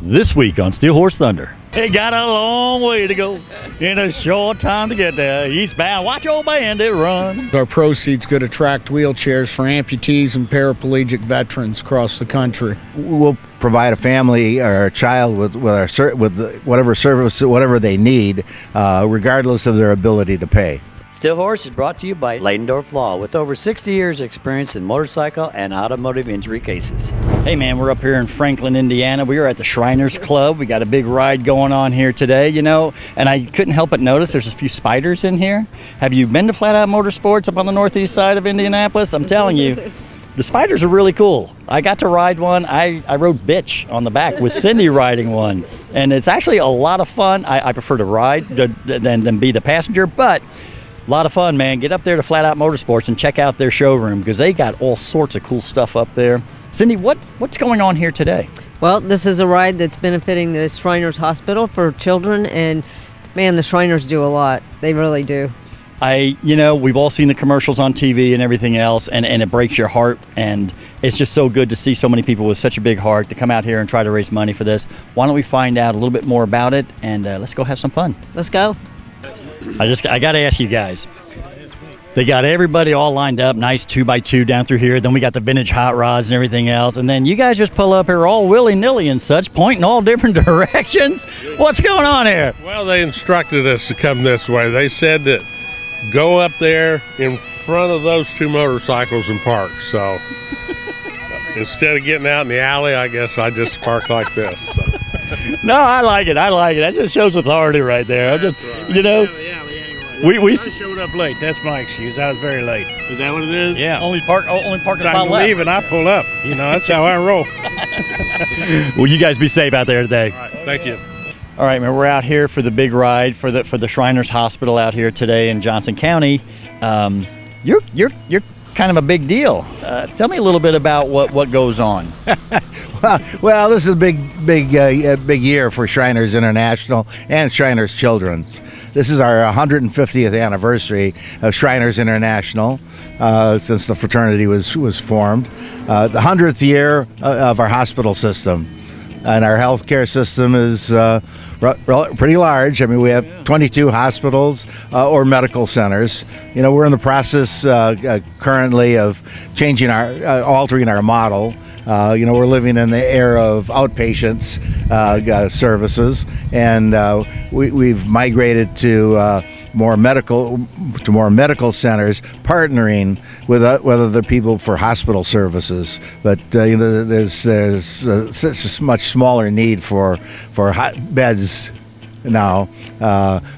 This week on Steel Horse Thunder. It got a long way to go in a short time to get there. Eastbound, watch old bandit run. Our proceeds go to tracked wheelchairs for amputees and paraplegic veterans across the country. We'll provide a family or a child with whatever service, whatever they need, regardless of their ability to pay. Steel Horse is brought to you by Leidendorf Law, with over 60 years experience in motorcycle and automotive injury cases. Hey man, we're up here in Franklin, Indiana. We are at the Shriners Club. We got a big ride going on here today, you know, and I couldn't help but notice there's a few spiders in here. Have you been to Flat Out Motorsports up on the northeast side of Indianapolis? I'm telling you, the spiders are really cool. I got to ride one. I rode Bitch on the back with Cindy riding one, and it's actually a lot of fun. I prefer to ride than be the passenger, but a lot of fun, man. Get up there to Flat Out Motorsports and check out their showroom because they got all sorts of cool stuff up there. Cindy, what's going on here today? Well, this is a ride that's benefiting the Shriners Hospital for children, and man, the Shriners do a lot. They really do. We've all seen the commercials on TV and everything else, and it breaks your heart, and it's just so good to see so many people with such a big heart to come out here and try to raise money for this. Why don't we find out a little bit more about it, and let's go have some fun. Let's go. I got to ask you guys. They got everybody all lined up, nice 2x2 down through here. Then we got the vintage hot rods and everything else. And then you guys just pull up here all willy-nilly and such, pointing all different directions. What's going on here? Well, they instructed us to come this way. They said that go up there in front of those two motorcycles and park. So instead of getting out in the alley, I guess I just park like this. So. No, I like it. That just shows authority right there. I showed up late. That's my excuse. I was very late. Is that what it is? Yeah. Only park at the Time spot to left. leave and I pull up. You know, that's how I roll. Well, you guys be safe out there today. All right, thank you. All right, man, we're out here for the big ride for the Shriners Hospital out here today in Johnson County. You're kind of a big deal. Tell me a little bit about what goes on. Well, this is a big year for Shriners International and Shriners Children's. This is our 150th anniversary of Shriners International since the fraternity was formed. The 100th year of our hospital system. And our healthcare system is pretty large. I mean, we have 22 hospitals or medical centers. You know, we're in the process currently of altering our model. We're living in the era of outpatients services, and we've migrated to more medical centers, partnering with other people for hospital services. But there's such a much smaller need for beds now.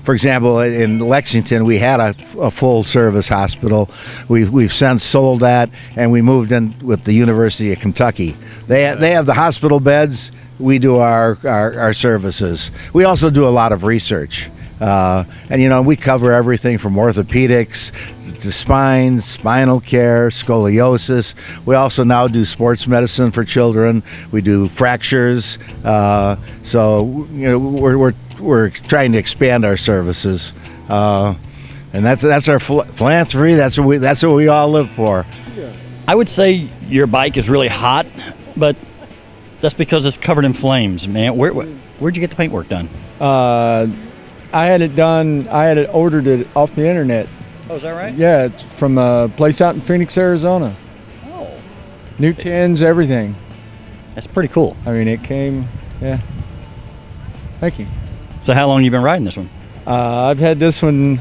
For example, in Lexington, we had a full service hospital. We've since sold that, and we moved in with the University of Kentucky. They have the hospital beds. We do our services. We also do a lot of research. And we cover everything from orthopedics to spine, spinal care, scoliosis. We also now do sports medicine for children. We do fractures. So we're trying to expand our services, and that's our philanthropy. That's what we all live for. I would say your bike is really hot, but that's because it's covered in flames, man. Where'd you get the paintwork done? I had it done. I had ordered it off the internet. Oh, is that right? Yeah, it's from a place out in Phoenix, Arizona. Oh. New tins, everything. That's pretty cool. I mean, it came, yeah. Thank you. So how long have you been riding this one? I've had this one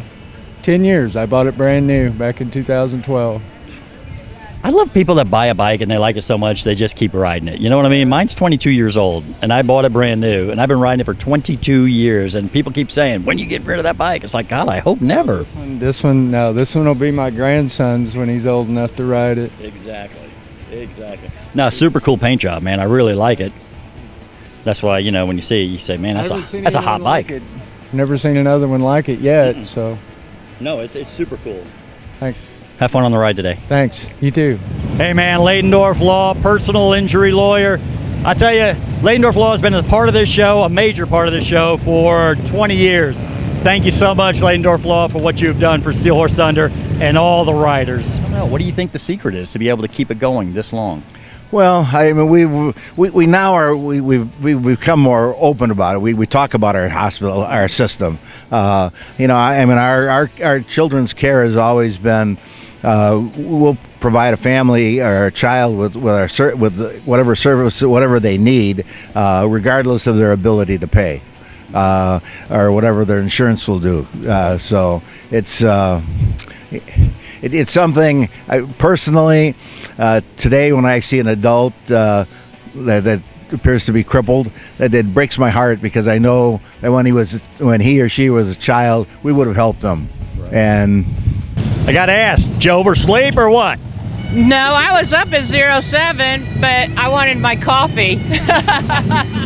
10 years. I bought it brand new back in 2012. I love people that buy a bike and they like it so much they just keep riding it. You know what I mean? Mine's 22 years old, and I bought it brand new, and I've been riding it for 22 years, and people keep saying, when you get rid of that bike? It's like, God, I hope never. This one will be my grandson's when he's old enough to ride it. Exactly. No, super cool paint job, man. I really like it. That's why, when you see it, you say, man, that's a hot bike. Like never seen another one like it yet, so. No, it's super cool. Thanks. Have fun on the ride today. Thanks. You too. Hey, man, Leidendorf Law, personal injury lawyer. I tell you, Leidendorf Law has been a part of this show, a major part of this show, for 20 years. Thank you so much, Leidendorf Law, for what you've done for Steel Horse Thunder and all the riders. I don't know, what do you think the secret is to be able to keep it going this long? Well, I mean, we now are we've become more open about it. We talk about our hospital, our system. You know, I mean, our children's care has always been. We'll provide a family or a child with whatever service, whatever they need, regardless of their ability to pay, or whatever their insurance will do. So it's something personally. Today, when I see an adult that appears to be crippled, that breaks my heart, because I know that when he or she was a child, we would have helped them. Right. And I got to ask, did you oversleep or what? No, I was up at 07, but I wanted my coffee.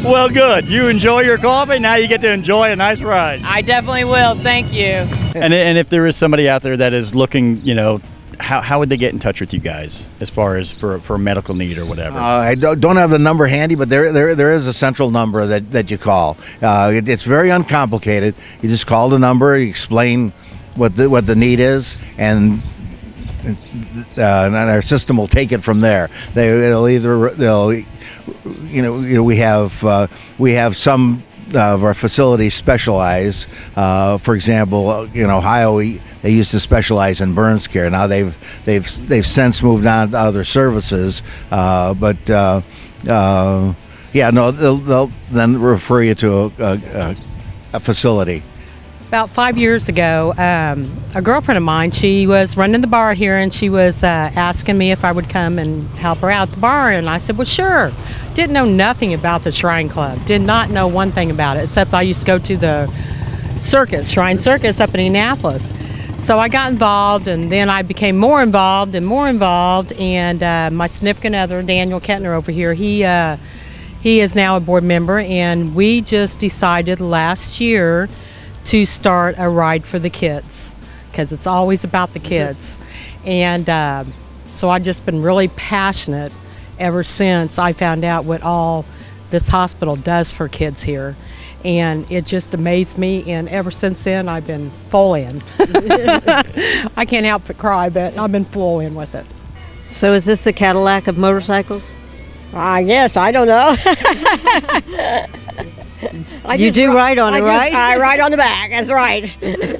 Well, good. You enjoy your coffee. Now you get to enjoy a nice ride. I definitely will. Thank you. And if there is somebody out there that is looking, you know, how would they get in touch with you guys as far as for a medical need or whatever? I don't have the number handy, but there is a central number that you call. It's very uncomplicated. You just call the number, you explain what the need is, and our system will take it from there. We have some of our facilities specialize. For example, in Ohio, they used to specialize in burns care. Now they've since moved on to other services. They'll then refer you to a facility. About 5 years ago, a girlfriend of mine, she was running the bar here, and she was asking me if I would come and help her out at the bar, and I said, well, sure. Didn't know nothing about the Shrine Club. Did not know one thing about it, except I used to go to the Shrine Circus up in Indianapolis. So I got involved, and then I became more involved, and my significant other, Daniel Kettner over here, he is now a board member, and we just decided last year to start a ride for the kids, because it's always about the kids. And so I've just been really passionate ever since I found out what all this hospital does for kids here. And it just amazed me, and ever since then I've been full in. I can't help but cry, but I've been full in with it. So is this the Cadillac of motorcycles? I guess, I don't know. You do ride on it, right? I ride on the back, that's right.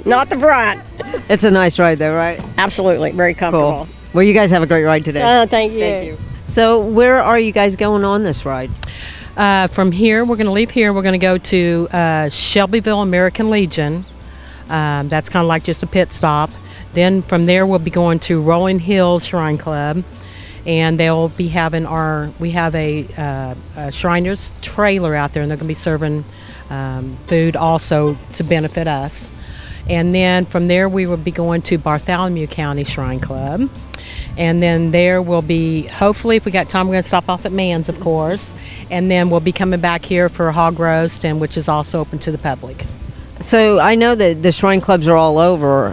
Not the front. It's a nice ride though, right? Absolutely, very comfortable. Cool. Well, you guys have a great ride today. Thank you. So where are you guys going on this ride? From here, we're going to leave here. We're going to go to Shelbyville American Legion. That's kind of like just a pit stop. Then from there, we'll be going to Rolling Hills Shrine Club. And they'll be having we have a Shriners trailer out there, and they're going to be serving food also to benefit us. And then from there, we will be going to Bartholomew County Shrine Club. And then there will be, hopefully, if we got time, we're going to stop off at Mann's, of course. And then we'll be coming back here for a hog roast, and which is also open to the public. So I know that the shrine clubs are all over.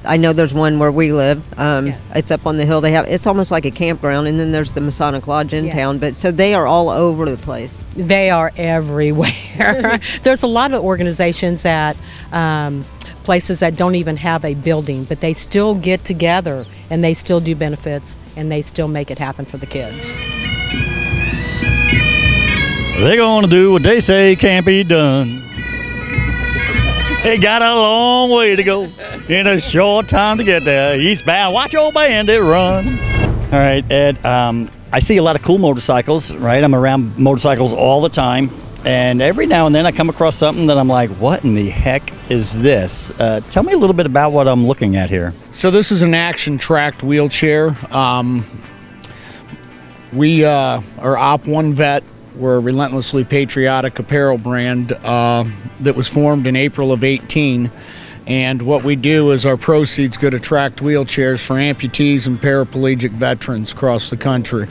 I know there's one where we live. Yes. It's up on the hill. It's almost like a campground, and then there's the Masonic Lodge in town. But so they are all over the place. They are everywhere. There's a lot of organizations that places that don't even have a building, but they still get together and they still do benefits and they still make it happen for the kids. They're gonna do what they say can't be done. They got a long way to go in a short time to get there. Eastbound, watch your bandit run. All right, Ed, I see a lot of cool motorcycles, right? I'm around motorcycles all the time. And every now and then I come across something that I'm like, what in the heck is this? Tell me a little bit about what I'm looking at here. So this is an action-tracked wheelchair. We are Op1Vet. We're a relentlessly patriotic apparel brand that was formed in April of 2018. And what we do is our proceeds go to tracked wheelchairs for amputees and paraplegic veterans across the country.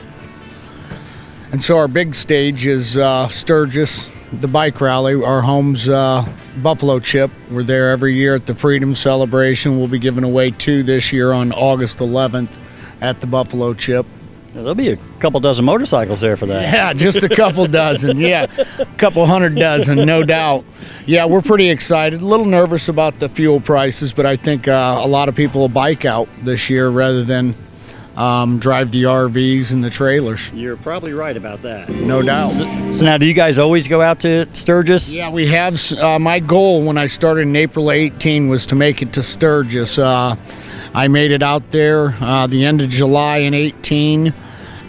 And so our big stage is Sturgis, the bike rally. Our home's Buffalo Chip. We're there every year at the Freedom Celebration. We'll be giving away 2 this year on August 11th at the Buffalo Chip. There'll be a couple dozen motorcycles there for that. Yeah, just a couple dozen. Yeah, a couple hundred dozen, no doubt. Yeah, we're pretty excited. A little nervous about the fuel prices, but I think a lot of people will bike out this year rather than drive the RVs and the trailers. You're probably right about that. No doubt. So now, do you guys always go out to Sturgis? Yeah, we have. My goal when I started in April 18 was to make it to Sturgis. I made it out there the end of July in 18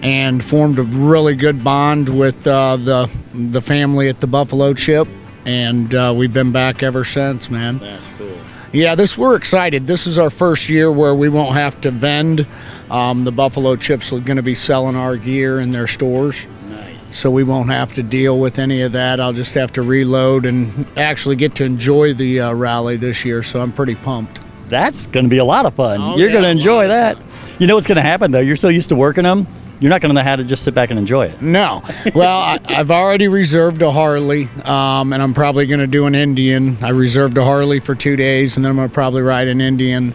and formed a really good bond with the family at the Buffalo Chip, and we've been back ever since, man. That's cool. Yeah, we're excited. This is our first year where we won't have to vend. The Buffalo Chips are going to be selling our gear in their stores. Nice. So we won't have to deal with any of that. I'll just have to reload and actually get to enjoy the rally this year, so I'm pretty pumped. That's going to be a lot of fun. Oh, You're yeah, going to enjoy a lot that. of fun. You know what's going to happen, though? You're so used to working them, you're not going to know how to just sit back and enjoy it. No. Well, I've already reserved a Harley, and I'm probably going to do an Indian. I reserved a Harley for 2 days, and then I'm going to probably ride an Indian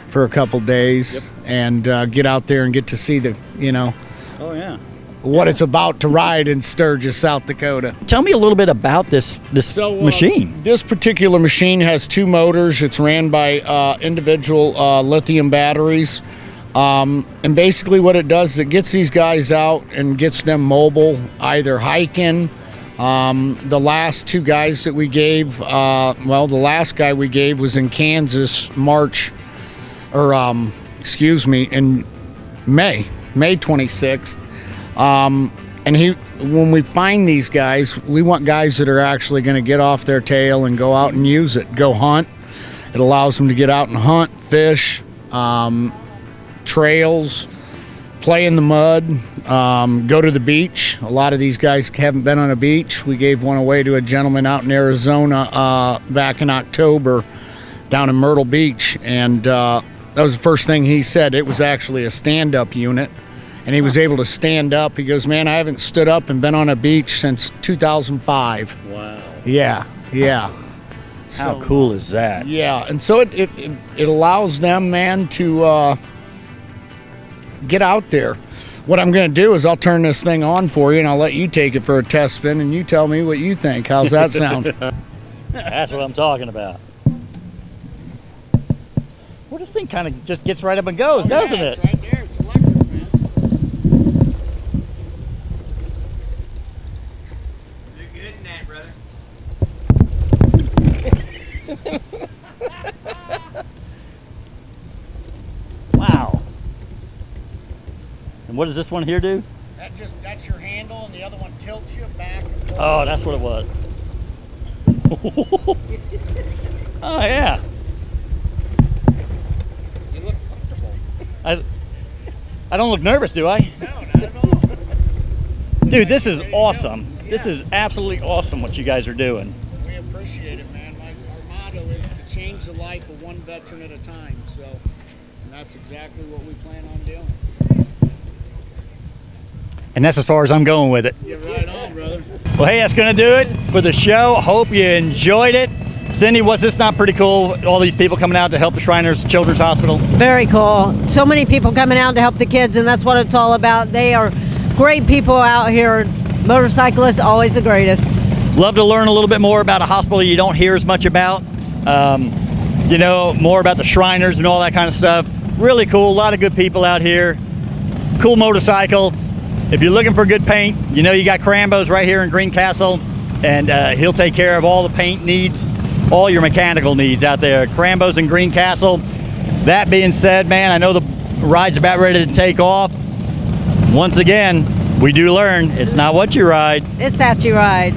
for a couple days. Yep. And get out there and get to see Oh, yeah. what it's about to ride in Sturgis, South Dakota. Tell me a little bit about this machine. This particular machine has 2 motors. It's ran by individual lithium batteries. And basically what it does is it gets these guys out and gets them mobile, either hiking. The last 2 guys that we gave, the last guy we gave was in Kansas, in May 26th. And when we find these guys, we want guys that are actually going to get off their tail and go out and use it, go hunt. It allows them to get out and hunt, fish, trails, play in the mud, go to the beach. A lot of these guys haven't been on a beach. We gave one away to a gentleman out in Arizona back in October down in Myrtle Beach, and that was the first thing he said. It was actually a stand-up unit, and he was able to stand up. He goes, man, I haven't stood up and been on a beach since 2005. Wow. Yeah. How cool is that? Yeah, and so it allows them, man, to get out there. What I'm going to do is I'll turn this thing on for you, and I'll let you take it for a test spin, and you tell me what you think. How's that sound? That's what I'm talking about. Well, this thing kind of just gets right up and goes, doesn't it? It's right there. It's electric, man. You're good in that, brother. Wow. And what does this one here do? That's your handle, and the other one tilts you back. Oh, that's what it was. Oh, yeah. You look comfortable. I don't look nervous, do I? No, not at all. Dude, this is awesome. This is absolutely awesome what you guys are doing. We appreciate it, man. Our motto is to change the life of one veteran at a time, and that's exactly what we plan on doing. And that's as far as I'm going with it. You're right on, brother. Well, hey, that's going to do it for the show. Hope you enjoyed it. Cindy, was this not pretty cool? All these people coming out to help the Shriners Children's Hospital? Very cool. So many people coming out to help the kids, and that's what it's all about. They are great people out here. Motorcyclists, always the greatest. Love to learn a little bit more about a hospital you don't hear as much about. More about the Shriners and all that kind of stuff. Really cool. A lot of good people out here. Cool motorcycle. If you're looking for good paint, you got Crambo's right here in Greencastle, and he'll take care of all the paint needs, all your mechanical needs out there. Crambo's in Greencastle. That being said, man, I know the ride's about ready to take off. Once again, we do learn, it's not what you ride. It's that you ride.